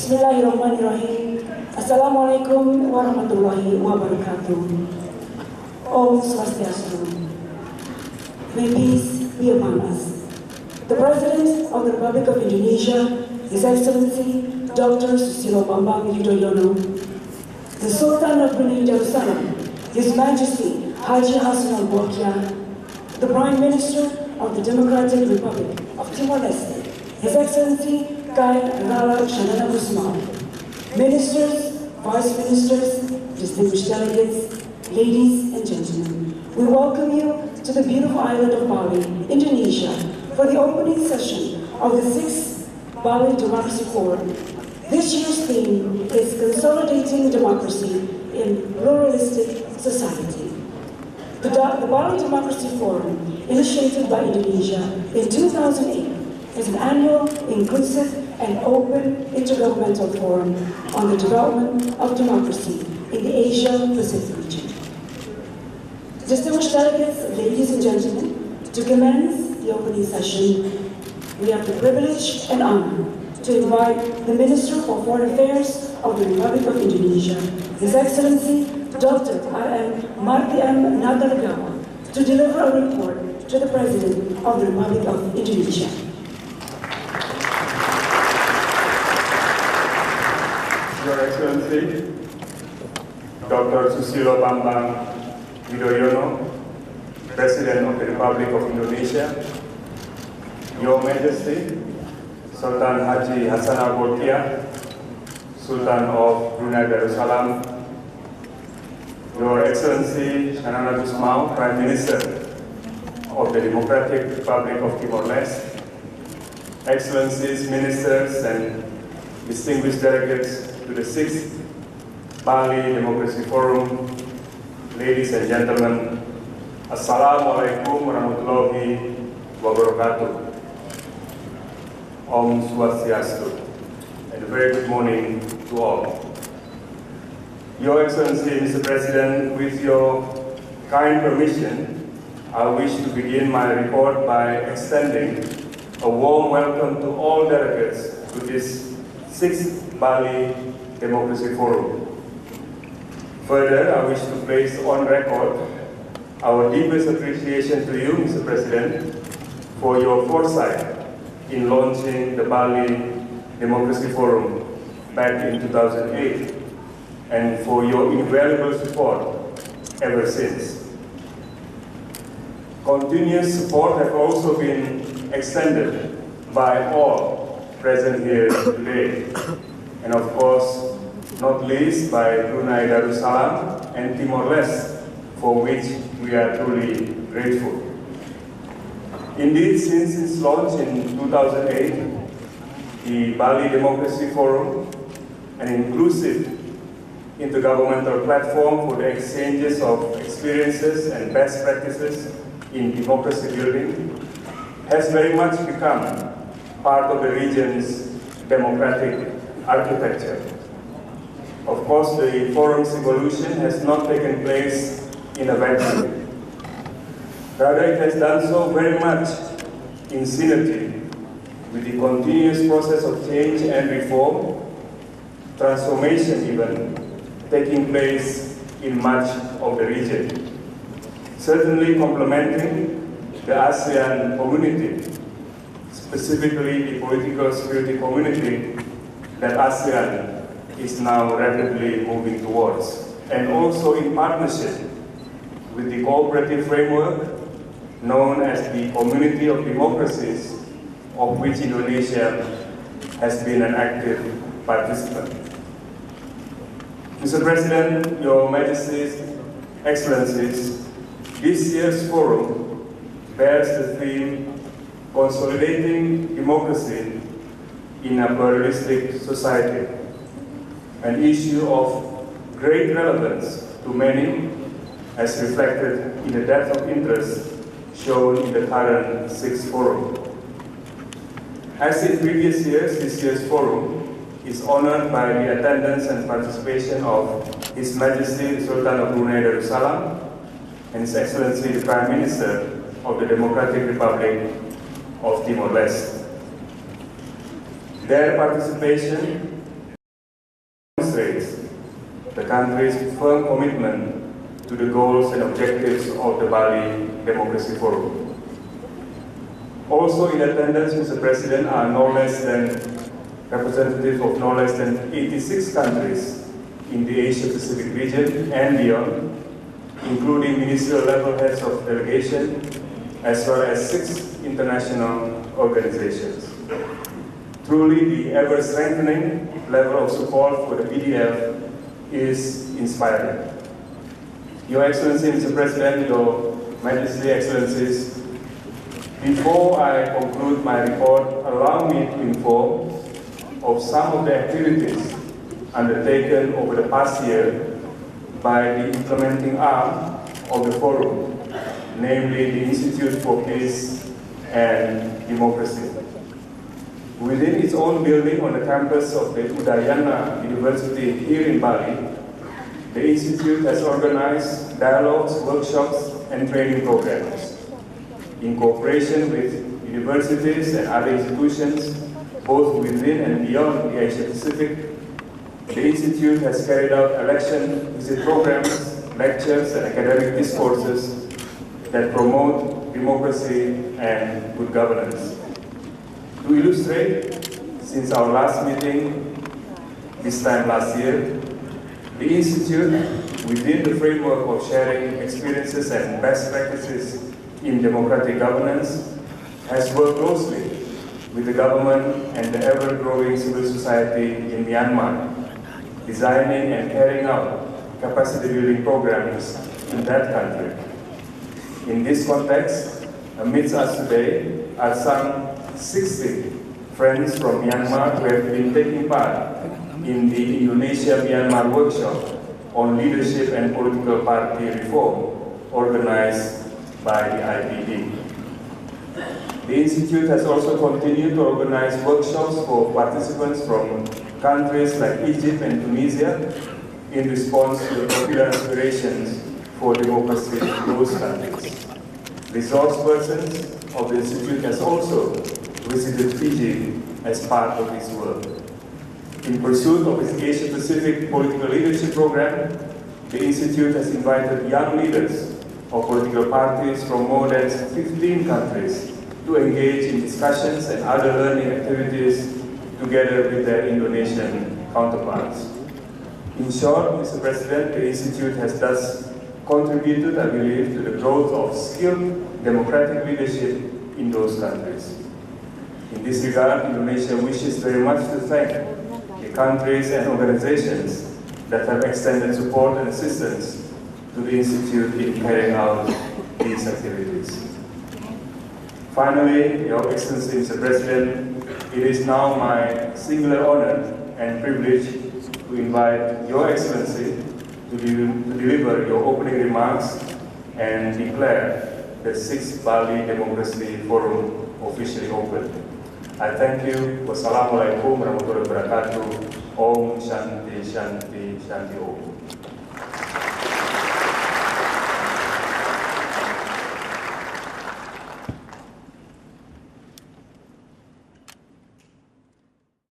Bismillahirrahmanirrahim. Assalamualaikum warahmatullahi wabarakatuh. Om Swastiastu. May peace be upon us. The President of the Republic of Indonesia, His Excellency Dr. Susilo Bambang Yudhoyono, the Sultan of Brunei Darussalam, His Majesty Haji Hassanal Bolkiah, the Prime Minister of the Democratic Republic of Timor-Leste, His Excellency Kai Rala Shanana Gusmao, Ministers, Vice Ministers, distinguished delegates, ladies and gentlemen, we welcome you to the beautiful island of Bali, Indonesia, for the opening session of the 6th Bali Democracy Forum. This year's theme is Consolidating Democracy in Pluralistic Society. The Bali Democracy Forum, initiated by Indonesia in 2008, is an annual, inclusive, and open intergovernmental forum on the development of democracy in the Asia-Pacific region. Distinguished delegates, ladies and gentlemen, to commence the opening session, we have the privilege and honor to invite the Minister for Foreign Affairs of the Republic of Indonesia, His Excellency Dr. R.M. Marty M. Nagaragawa, to deliver a report to the President of the Republic of Indonesia. Your Excellency, Dr. Susilo Bambang Yudhoyono, President of the Republic of Indonesia, Your Majesty, Sultan Haji Hassanal Bolkiah, Sultan of Brunei Darussalam, Your Excellency Shanana Gusmao, Prime Minister of the Democratic Republic of Timor-Leste, Excellencies, Ministers, and distinguished delegates to the 6th Bali Democracy Forum, ladies and gentlemen, Assalamualaikum warahmatullahi wabarakatuh. Om Swastiastu, and a very good morning to all. Your Excellency, Mr. President, with your kind permission, I wish to begin my report by extending a warm welcome to all delegates to this 6th Bali Democracy Forum. Further, I wish to place on record our deepest appreciation to you, Mr. President, for your foresight in launching the Bali Democracy Forum back in 2008, and for your invaluable support ever since. Continuous support has also been extended by all present here today, and of course, not least by Brunei Darussalam and Timor-Leste, for which we are truly grateful. Indeed, since its launch in 2008, the Bali Democracy Forum, an inclusive intergovernmental platform for the exchanges of experiences and best practices in democracy building, has very much become part of the region's democratic architecture. Of course, the forum's evolution has not taken place in a vacuum. Rather, it has done so very much in synergy with the continuous process of change and reform, transformation even, taking place in much of the region. Certainly complementing the ASEAN community, specifically the political security community that ASEAN is now rapidly moving towards, and also in partnership with the cooperative framework known as the Community of Democracies, of which Indonesia has been an active participant. Mr. President, Your Majesties, Excellencies, this year's forum bears the theme Consolidating Democracy in a Pluralistic Society, an issue of great relevance to many, as reflected in the depth of interest shown in the current 6th Forum. As in previous years, this year's forum is honored by the attendance and participation of His Majesty Sultan of Brunei Darussalam and His Excellency the Prime Minister of the Democratic Republic of Timor-Leste. Their participation the country's firm commitment to the goals and objectives of the Bali Democracy Forum. Also in attendance, Mr. President, are no less than representatives of no less than 86 countries in the Asia-Pacific region and beyond, including ministerial level heads of delegation, as well as 6 international organizations. Truly, the ever-strengthening level of support for the BDF is inspiring. Your Excellency, Mr. President, Your Majesty, Excellencies, before I conclude my report, allow me to inform of some of the activities undertaken over the past year by the implementing arm of the forum, namely the Institute for Peace and Democracy. Within its own building on the campus of the Udayana University here in Bali, the Institute has organized dialogues, workshops, and training programs. In cooperation with universities and other institutions, both within and beyond the Asia-Pacific, the Institute has carried out election visit programs, lectures, and academic discourses that promote democracy and good governance. To illustrate, since our last meeting, this time last year, the Institute, within the framework of sharing experiences and best practices in democratic governance, has worked closely with the government and the ever-growing civil society in Myanmar, designing and carrying out capacity-building programs in that country. In this context, amidst us today are some 60 friends from Myanmar who have been taking part in the Indonesia-Myanmar workshop on leadership and political party reform organized by the IPD. The Institute has also continued to organize workshops for participants from countries like Egypt and Tunisia in response to the popular aspirations for democracy in those countries. Resource persons of the Institute has also visited Fiji as part of its work. In pursuit of its Asia-Pacific political leadership program, the Institute has invited young leaders of political parties from more than 15 countries to engage in discussions and other learning activities together with their Indonesian counterparts. In short, Mr. President, the Institute has thus contributed, I believe, to the growth of skilled democratic leadership in those countries. In this regard, Indonesia wishes very much to thank the countries and organizations that have extended support and assistance to the Institute in carrying out these activities. Finally, Your Excellency, Mr. President, it is now my singular honor and privilege to invite Your Excellency to deliver your opening remarks and declare the 6th Bali Democracy Forum officially open. I thank you. Wassalamualaikum warahmatullahi wabarakatuh. Om Shanti Shanti Shanti Om.